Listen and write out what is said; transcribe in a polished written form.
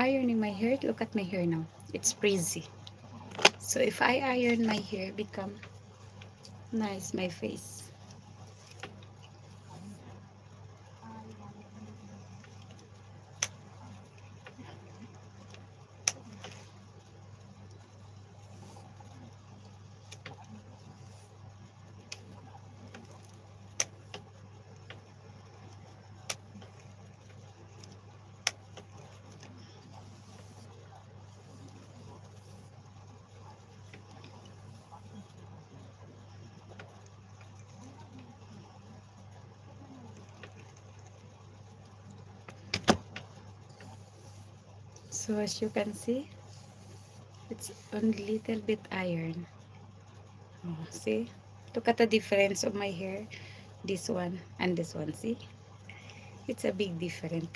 ironing my hair, look at my hair now. It's frizzy. So if I iron my hair, become nice my face. So as you can see, it's only little bit iron. Oh, see? Look at the difference of my hair. This one and this one. See? It's a big difference.